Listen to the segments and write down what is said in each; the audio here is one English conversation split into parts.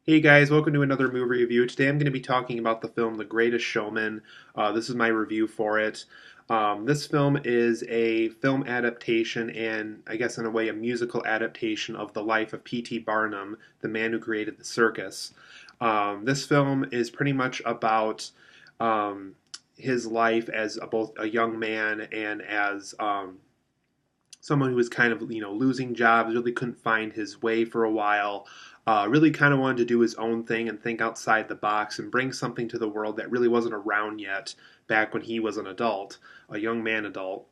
Hey guys, welcome to another movie review. Today I'm going to be talking about the film The Greatest Showman. This is my review for it. This film is a film adaptation and, I guess in a way, a musical adaptation of the life of P.T. Barnum, the man who created the circus. This film is pretty much about um, his life as both a young man and as someone who was kind of losing jobs, really couldn't find his way for a while. Really kind of wanted to do his own thing and think outside the box and bring something to the world that really wasn't around yet back when he was an adult, a young man adult.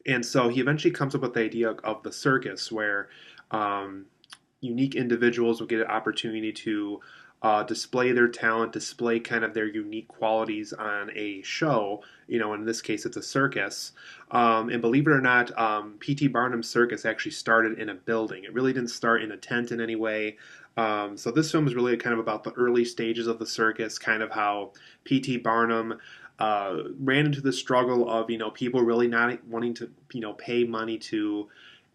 And so he eventually comes up with the idea of the circus, where um, unique individuals will get an opportunity to display their talent, display kind of their unique qualities on a show. In this case, it's a circus. And believe it or not, P.T. Barnum's circus actually started in a building. It really didn't start in a tent in any way. So this film is really kind of about the early stages of the circus, kind of how P.T. Barnum ran into the struggle of people really not wanting to pay money to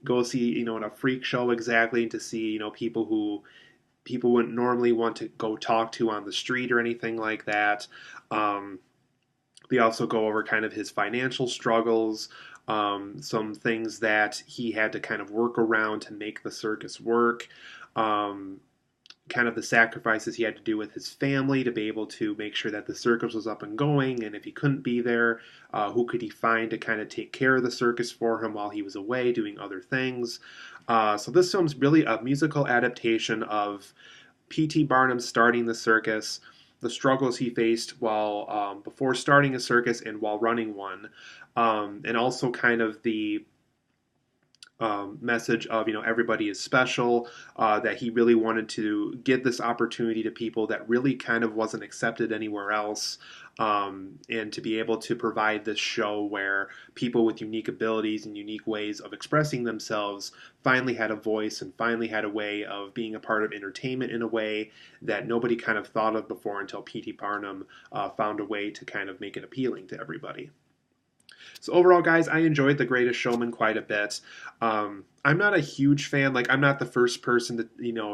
go see in a freak show, exactly, to see people who people wouldn't normally want to go talk to on the street or anything like that. Um, they also go over kind of his financial struggles, some things that he had to kind of work around to make the circus work. Um, Kind of the sacrifices he had to do with his family to be able to make sure that the circus was up and going. And if he couldn't be there, who could he find to kind of take care of the circus for him while he was away doing other things? So this film's really a musical adaptation of P.T. Barnum starting the circus, the struggles he faced while before starting a circus and while running one, and also kind of the message of everybody is special, that he really wanted to give this opportunity to people that really kind of wasn't accepted anywhere else, and to be able to provide this show where people with unique abilities and unique ways of expressing themselves finally had a voice and finally had a way of being a part of entertainment in a way that nobody kind of thought of before until P.T. Barnum found a way to kind of make it appealing to everybody. So overall, guys, I enjoyed The Greatest Showman quite a bit. I'm not a huge fan. Like, I'm not the first person to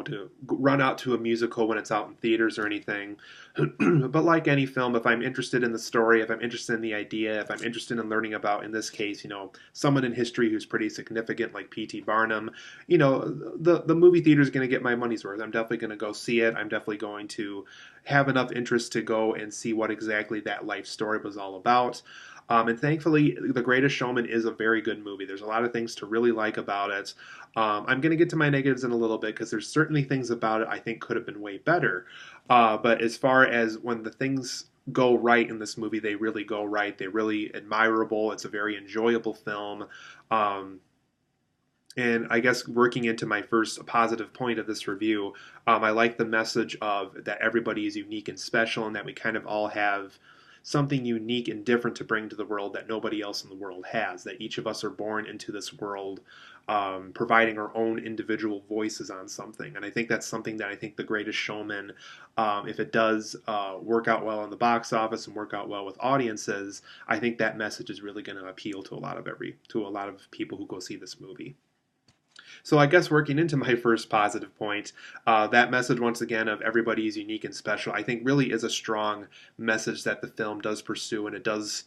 to run out to a musical when it's out in theaters or anything. But like any film, if I'm interested in the story, if I'm interested in the idea, if I'm interested in learning about, in this case, someone in history who's pretty significant, like P.T. Barnum, the movie theater is going to get my money's worth. I'm definitely going to go see it. I'm definitely going to have enough interest to go and see what exactly that life story was all about. And thankfully, The Greatest Showman is a very good movie. There's a lot of things to really like about it. I'm going to get to my negatives in a little bit because there's certainly things about it I think could have been way better. But as far as when the things go right in this movie, they really go right. They're really admirable. It's a very enjoyable film. Um, and I guess working into my first positive point of this review, I like the message of that everybody is unique and special, and that we kind of all have something unique and different to bring to the world that nobody else in the world has. That each of us are born into this world, providing our own individual voices on something. And I think that's something that I think The Greatest Showman, if it does work out well in the box office and work out well with audiences, I think that message is really going to appeal to a lot of people who go see this movie. So I guess working into my first positive point, that message once again of everybody is unique and special, I think really is a strong message that the film does pursue, and it does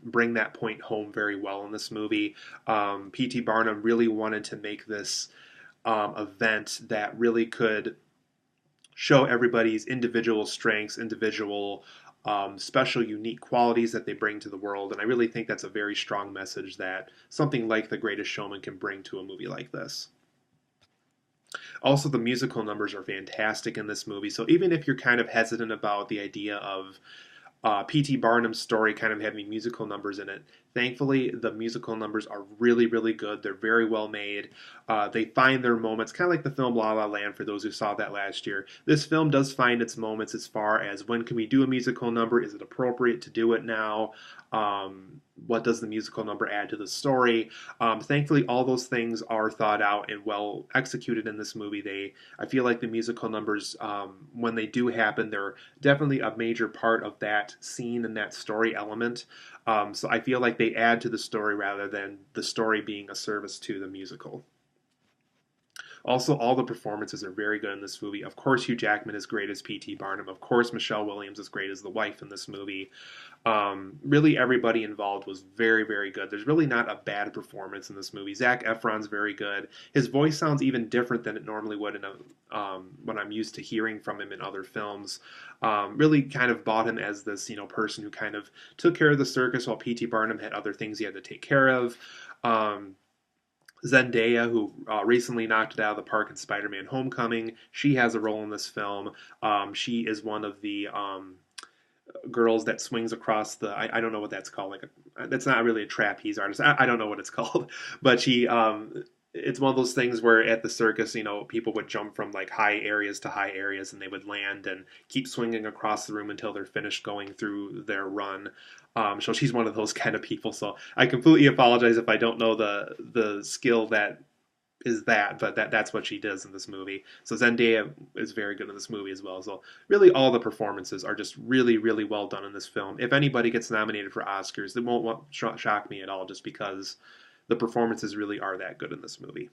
bring that point home very well in this movie. P.T. Barnum really wanted to make this event that really could show everybody's individual strengths, individual special, unique qualities that they bring to the world. And I really think that's a very strong message that something like The Greatest Showman can bring to a movie like this. Also, the musical numbers are fantastic in this movie. So even if you're kind of hesitant about the idea of P.T. Barnum's story kind of having musical numbers in it. Thankfully, the musical numbers are really, really good. They're very well made. They find their moments, kind of like the film La La Land for those who saw that last year. This film does find its moments as far as when can we do a musical number? Is it appropriate to do it now? What does the musical number add to the story? Thankfully, all those things are thought out and well executed in this movie. I feel like the musical numbers, when they do happen, they're definitely a major part of that scene and that story element. So I feel like they add to the story rather than the story being a service to the musical. Also, all the performances are very good in this movie. Of course, Hugh Jackman is great as P.T. Barnum. Of course, Michelle Williams is great as the wife in this movie. Really, everybody involved was very, very good. There's really not a bad performance in this movie. Zac Efron's very good. His voice sounds even different than it normally would in what I'm used to hearing from him in other films. Really kind of bought him as this, person who kind of took care of the circus while P.T. Barnum had other things he had to take care of. Zendaya, who recently knocked it out of the park in Spider-Man: Homecoming, she has a role in this film. She is one of the girls that swings across the I don't know what that's called, that's not really a trapeze artist. I don't know what it's called, but she it's one of those things where at the circus, people would jump from like high areas to high areas, and they would land and keep swinging across the room until they're finished going through their run. So she's one of those kind of people. So I completely apologize if I don't know the skill that is that, but that's what she does in this movie. So Zendaya is very good in this movie as well. So really, all the performances are just really, really well done in this film. If anybody gets nominated for Oscars, it won't shock me at all, just because the performances really are that good in this movie.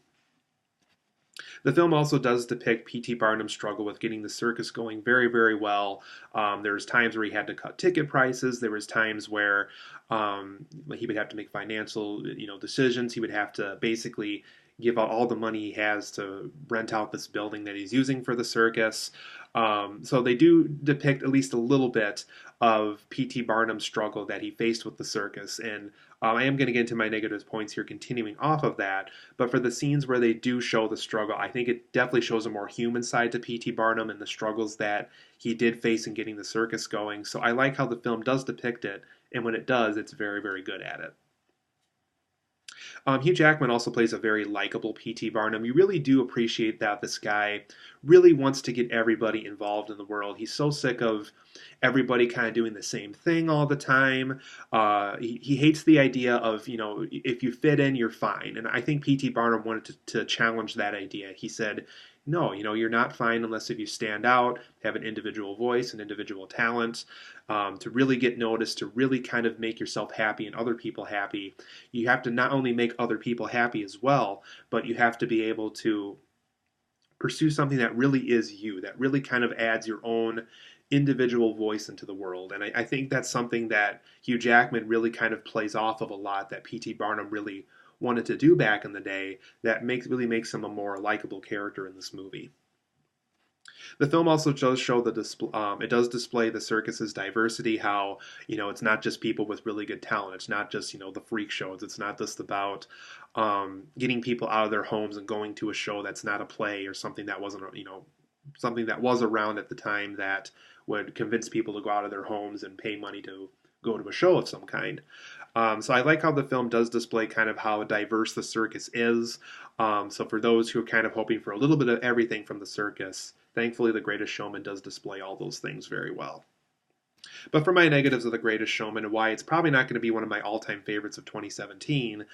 The film also does depict P.T. Barnum's struggle with getting the circus going very, very well. There was times where he had to cut ticket prices. There was times where he would have to make financial, decisions. He would have to basically give out all the money he has to rent out this building that he's using for the circus. So they do depict at least a little bit of P.T. Barnum's struggle that he faced with the circus. And I am going to get into my negative points here continuing off of that. But for the scenes where they do show the struggle, I think it definitely shows a more human side to P.T. Barnum and the struggles that he did face in getting the circus going. So I like how the film does depict it. And when it does, it's very, very good at it. Hugh Jackman also plays a very likable P.T. Barnum. You really do appreciate that this guy really wants to get everybody involved in the world. He's so sick of everybody kind of doing the same thing all the time. He hates the idea of, if you fit in, you're fine. And I think P.T. Barnum wanted to challenge that idea. He said, no, you're not fine unless if you stand out, have an individual voice, an individual talent, to really get noticed, to really kind of make yourself happy and other people happy. You have to not only make other people happy as well, but you have to be able to pursue something that really is you, that really kind of adds your own individual voice into the world. And I think that's something that Hugh Jackman really kind of plays off of a lot, that P.T. Barnum really wanted to do back in the day, that really makes him a more likable character in this movie. The film also does show it does display the circus's diversity, how, it's not just people with really good talent. It's not just, the freak shows. It's not just about getting people out of their homes and going to a show that's not a play or something that wasn't, something that was around at the time that would convince people to go out of their homes and pay money to go to a show of some kind. So I like how the film does display kind of how diverse the circus is. So for those who are kind of hoping for a little bit of everything from the circus, thankfully The Greatest Showman does display all those things very well. But for my negatives of The Greatest Showman, and why it's probably not going to be one of my all-time favorites of 2017,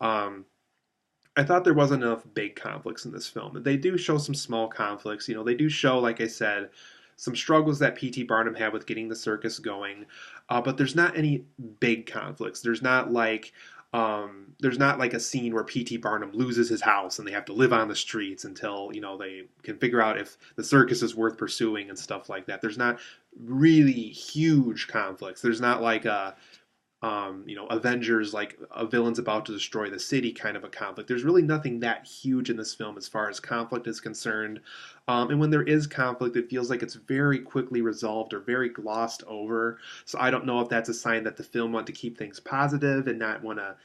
I thought there wasn't enough big conflicts in this film. They do show some small conflicts. They do show, like I said, some struggles that P.T. Barnum had with getting the circus going, but there's not any big conflicts. There's not like a scene where P.T. Barnum loses his house and they have to live on the streets until they can figure out if the circus is worth pursuing and stuff like that. There's not really huge conflicts. There's not like a Avengers, like a villain's about to destroy the city kind of a conflict. There's really nothing that huge in this film as far as conflict is concerned. And when there is conflict, it feels like it's very quickly resolved or very glossed over. So I don't know if that's a sign that the film wanted to keep things positive and not want to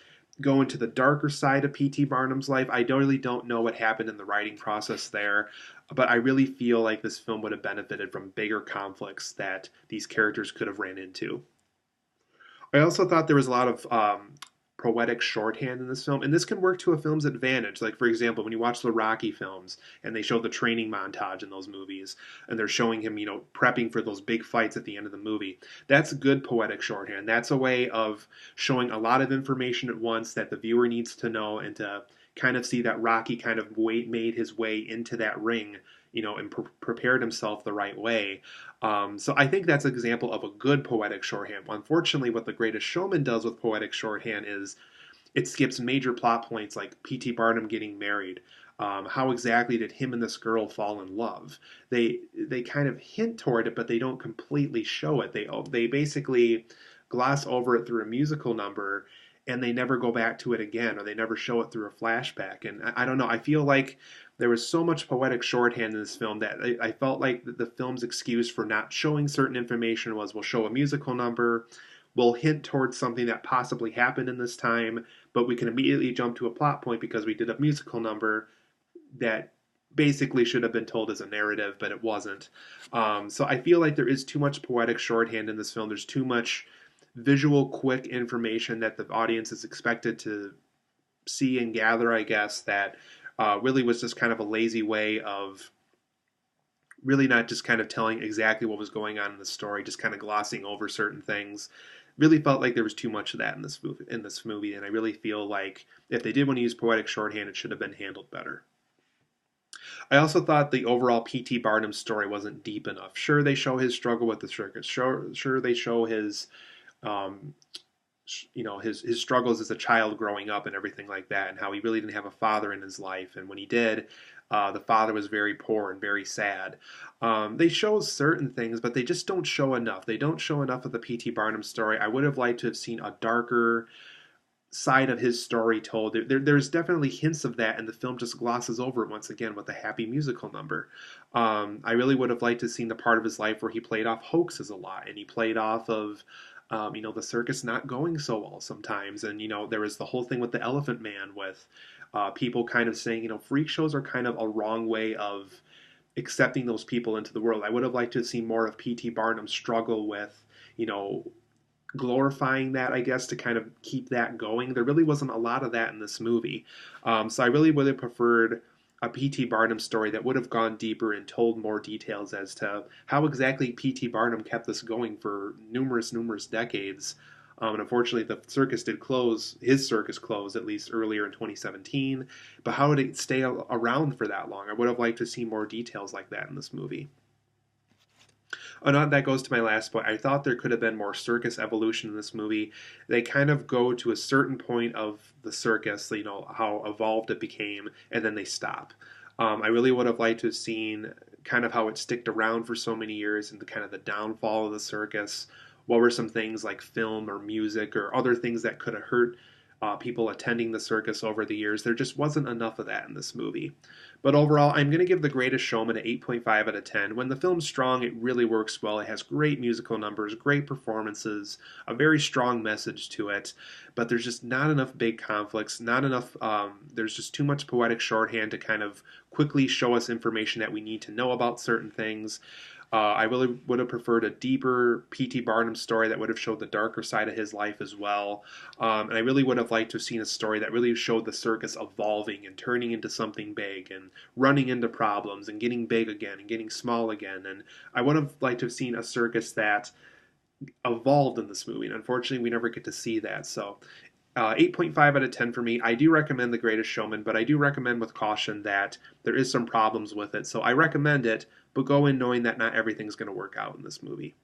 go into the darker side of P.T. Barnum's life. I really don't know what happened in the writing process there, but I really feel like this film would have benefited from bigger conflicts that these characters could have ran into. I also thought there was a lot of poetic shorthand in this film, and this can work to a film's advantage. Like, for example, when you watch the Rocky films, and they show the training montage in those movies, and they're showing him, prepping for those big fights at the end of the movie. That's good poetic shorthand. That's a way of showing a lot of information at once that the viewer needs to know, and to kind of see that Rocky kind of made his way into that ring, and prepared himself the right way. So I think that's an example of a good poetic shorthand. Unfortunately, what The Greatest Showman does with poetic shorthand is it skips major plot points like P.T. Barnum getting married. How exactly did him and this girl fall in love? They kind of hint toward it, but they don't completely show it. They basically gloss over it through a musical number, and they never go back to it again, or they never show it through a flashback. And I don't know. I feel like there was so much poetic shorthand in this film that I felt like the film's excuse for not showing certain information was, we'll show a musical number, we'll hint towards something that possibly happened in this time, but we can immediately jump to a plot point because we did a musical number that basically should have been told as a narrative, but it wasn't. So I feel like there is too much poetic shorthand in this film. There's too much visual, quick information that the audience is expected to see and gather, I guess, that really was just kind of a lazy way of really not just kind of telling exactly what was going on in the story, just kind of glossing over certain things. Really felt like there was too much of that in this movie. And I really feel like if they did want to use poetic shorthand, it should have been handled better. I also thought the overall P.T. Barnum story wasn't deep enough. Sure, they show his struggle with the circus. Sure, they show his, um, his struggles as a child growing up and everything like that, and how he really didn't have a father in his life. And when he did, the father was very poor and very sad. They show certain things, but they just don't show enough. They don't show enough of the P.T. Barnum story. I would have liked to have seen a darker side of his story told. There's definitely hints of that, and the film just glosses over it once again with a happy musical number. I really would have liked to have seen the part of his life where he played off hoaxes a lot, and he played off of the circus not going so well sometimes. And, there was the whole thing with the Elephant Man with people kind of saying, freak shows are kind of a wrong way of accepting those people into the world. I would have liked to have seen more of P.T. Barnum struggle with, glorifying that, I guess, to kind of keep that going. There really wasn't a lot of that in this movie. So I really would have preferred a P.T. Barnum story that would have gone deeper and told more details as to how exactly P.T. Barnum kept this going for numerous decades. And unfortunately, the circus did close. His circus closed, at least earlier in 2017. But how did it stay around for that long? I would have liked to see more details like that in this movie. And that goes to my last point. I thought there could have been more circus evolution in this movie. They kind of go to a certain point of the circus, how evolved it became, and then they stop. I really would have liked to have seen kind of how it sticked around for so many years and the kind of the downfall of the circus. What were some things like film or music or other things that could have hurt people attending the circus over the years? There just wasn't enough of that in this movie. But overall, I'm going to give The Greatest Showman an 8.5 out of 10. When the film's strong, it really works well. It has great musical numbers, great performances, a very strong message to it. But there's just not enough big conflicts, not enough, there's just too much poetic shorthand to kind of quickly show us information that we need to know about certain things. I really would have preferred a deeper P.T. Barnum story that would have showed the darker side of his life as well. And I really would have liked to have seen a story that really showed the circus evolving and turning into something big and running into problems and getting big again and getting small again. And I would have liked to have seen a circus that evolved in this movie. And unfortunately, we never get to see that. So 8.5 out of 10 for me. I do recommend The Greatest Showman, but I do recommend with caution that there is some problems with it. So I recommend it, but go in knowing that not everything's going to work out in this movie.